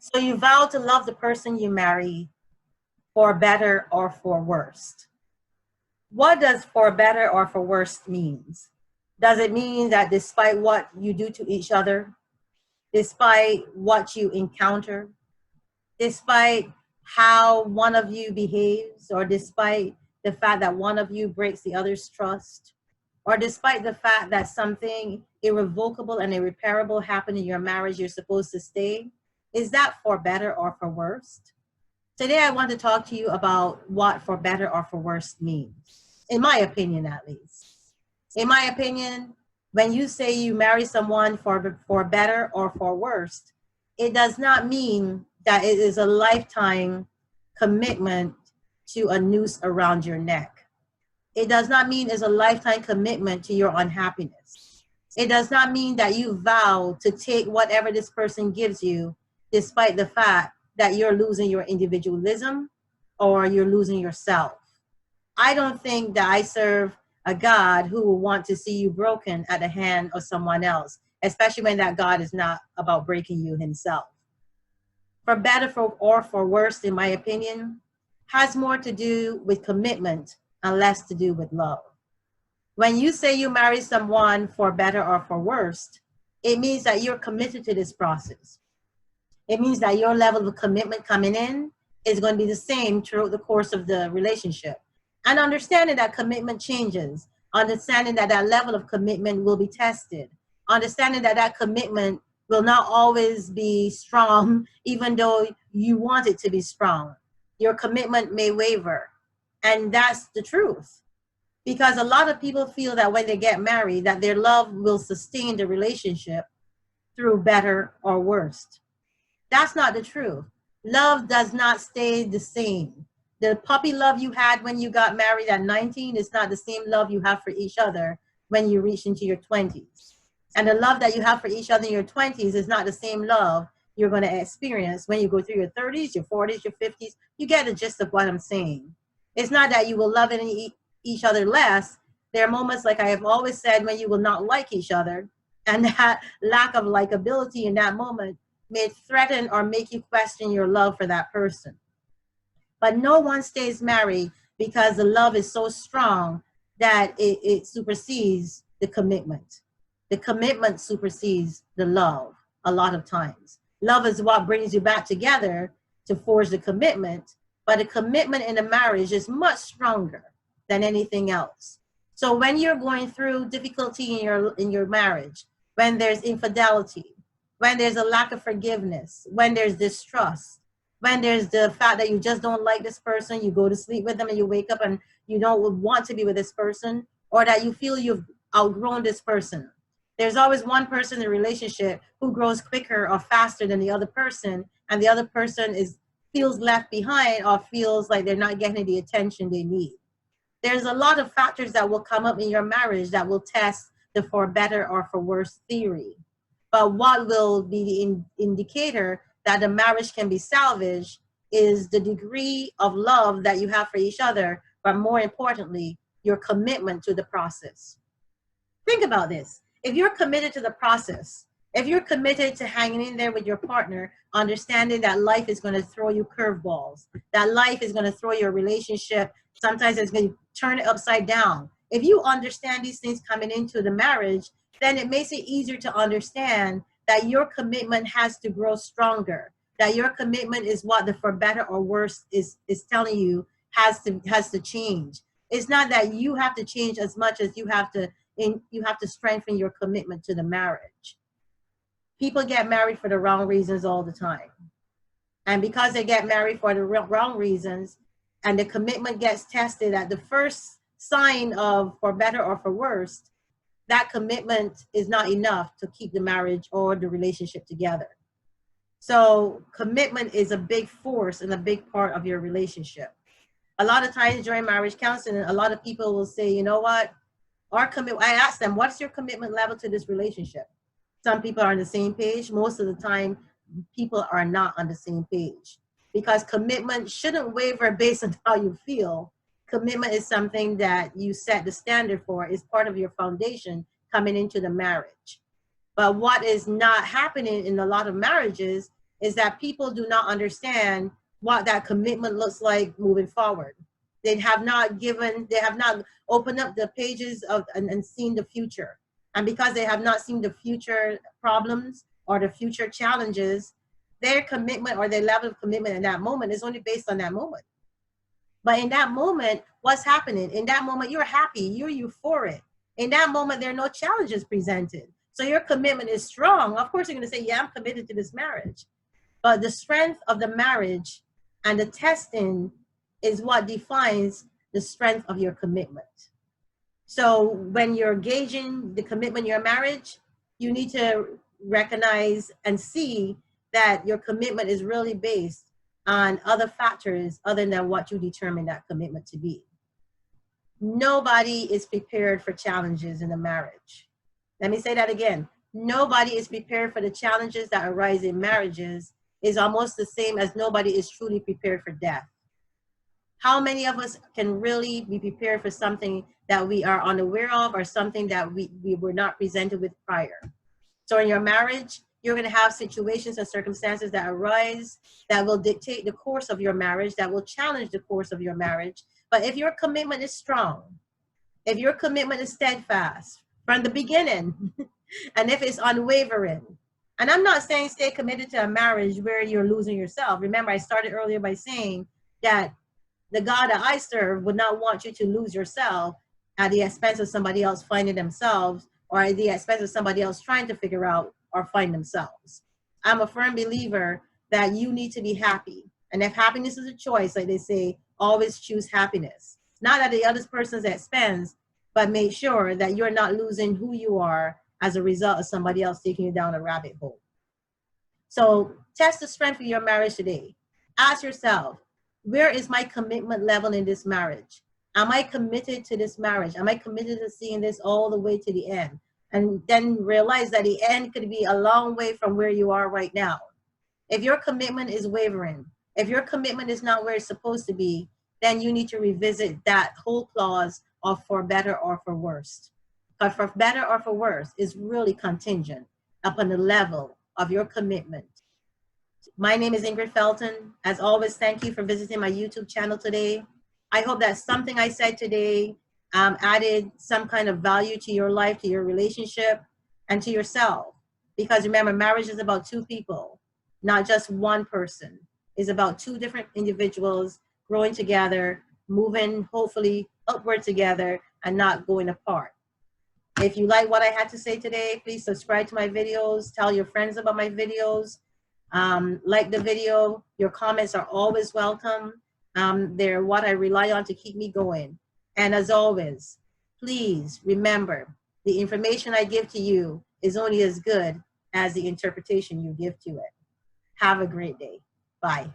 So you vow to love the person you marry for better or for worse. What does for better or for worse means? Does it mean that despite what you do to each other, despite what you encounter, despite how one of you behaves, or despite the fact that one of you breaks the other's trust, or despite the fact that something irrevocable and irreparable happened in your marriage, you're supposed to stay? Is that for better or for worse? Today, I want to talk to you about what for better or for worse means, in my opinion, at least. In my opinion, when you say you marry someone for better or for worse, it does not mean that it is a lifetime commitment to a noose around your neck. It does not mean it's a lifetime commitment to your unhappiness. It does not mean that you vow to take whatever this person gives you, despite the fact that you're losing your individualism or you're losing yourself. I don't think that I serve a God who will want to see you broken at the hand of someone else, especially when that God is not about breaking you himself. For better or for worse, in my opinion, has more to do with commitment and less to do with love. When you say you marry someone for better or for worse, it means that you're committed to this process. It means that your level of commitment coming in is going to be the same throughout the course of the relationship. And understanding that commitment changes, understanding that that level of commitment will be tested, understanding that that commitment will not always be strong, even though you want it to be strong. Your commitment may waver. And that's the truth. Because a lot of people feel that when they get married, that their love will sustain the relationship through better or worse. That's not the truth. Love does not stay the same. The puppy love you had when you got married at 19 is not the same love you have for each other when you reach into your 20s. And the love that you have for each other in your 20s is not the same love you're going to experience when you go through your 30s, your 40s, your 50s. You get the gist of what I'm saying. It's not that you will love each other less. There are moments, like I have always said, when you will not like each other. And that lack of likability in that moment may threaten or make you question your love for that person. But no one stays married because the love is so strong that it supersedes the commitment. The commitment supersedes the love a lot of times. Love is what brings you back together to forge the commitment, but a commitment in a marriage is much stronger than anything else. So when you're going through difficulty in your marriage, when there's infidelity, when there's a lack of forgiveness, when there's distrust, when there's the fact that you just don't like this person, you go to sleep with them and you wake up and you don't want to be with this person, or that you feel you've outgrown this person. There's always one person in a relationship who grows quicker or faster than the other person, and the other person feels left behind or feels like they're not getting the attention they need. There's a lot of factors that will come up in your marriage that will test the for better or for worse theory. But what will be the indicator that the marriage can be salvaged is the degree of love that you have for each other, but more importantly, your commitment to the process. Think about this. If you're committed to the process, if you're committed to hanging in there with your partner, understanding that life is going to throw you curveballs, that life is going to throw your relationship, sometimes it's going to turn it upside down. If you understand these things coming into the marriage, then it makes it easier to understand that your commitment has to grow stronger, that your commitment is what the for better or worse is telling you has to change. It's not that you have to change as much as you have to strengthen your commitment to the marriage. People get married for the wrong reasons all the time. And because they get married for the wrong reasons and the commitment gets tested at the first sign of for better or for worse, that commitment is not enough to keep the marriage or the relationship together. So commitment is a big force and a big part of your relationship. A lot of times during marriage counseling, a lot of people will say, you know what, I ask them, what's your commitment level to this relationship? Some people are on the same page. Most of the time, people are not on the same page, because commitment shouldn't waver based on how you feel. Commitment is something that you set the standard for, is part of your foundation coming into the marriage. But what is not happening in a lot of marriages is that people do not understand what that commitment looks like moving forward. They have not opened up the pages of and seen the future. And because they have not seen the future problems or the future challenges, their commitment or their level of commitment in that moment is only based on that moment. But in that moment, what's happening? In that moment, you're happy, you're euphoric. In that moment, there are no challenges presented. So your commitment is strong. Of course, you're going to say, yeah, I'm committed to this marriage. But the strength of the marriage and the testing is what defines the strength of your commitment. So when you're gauging the commitment in your marriage, you need to recognize and see that your commitment is really based on other factors other than what you determine that commitment to be. Nobody is prepared for challenges in a marriage. Let me say that again. Nobody is prepared for the challenges that arise in marriages. Is almost the same as nobody is truly prepared for death. How many of us can really be prepared for something that we are unaware of or something that we were not presented with prior? So in your marriage, you're going to have situations and circumstances that arise that will dictate the course of your marriage, that will challenge the course of your marriage. But if your commitment is strong, if your commitment is steadfast from the beginning, and if it's unwavering, and I'm not saying stay committed to a marriage where you're losing yourself. Remember, I started earlier by saying that the God that I serve would not want you to lose yourself at the expense of somebody else finding themselves, or at the expense of somebody else trying to figure out or find themselves. I'm a firm believer that you need to be happy. And if happiness is a choice, like they say, always choose happiness. Not at the other person's expense, but make sure that you're not losing who you are as a result of somebody else taking you down a rabbit hole. So test the strength of your marriage today. Ask yourself, where is my commitment level in this marriage? Am I committed to this marriage? Am I committed to seeing this all the way to the end? And then realize that the end could be a long way from where you are right now. If your commitment is wavering, if your commitment is not where it's supposed to be, then you need to revisit that whole clause of for better or for worse. But for better or for worse is really contingent upon the level of your commitment. My name is Ingrid Felton. As always, thank you for visiting my YouTube channel today. I hope that something I said today added some kind of value to your life, to your relationship, and to yourself. Because remember, marriage is about two people, not just one person. It's about two different individuals growing together, moving hopefully upward together, and not going apart. If you like what I had to say today, please subscribe to my videos. Tell your friends about my videos. Like the video. Your comments are always welcome. They're what I rely on to keep me going. And as always, please remember, the information I give to you is only as good as the interpretation you give to it. Have a great day. Bye.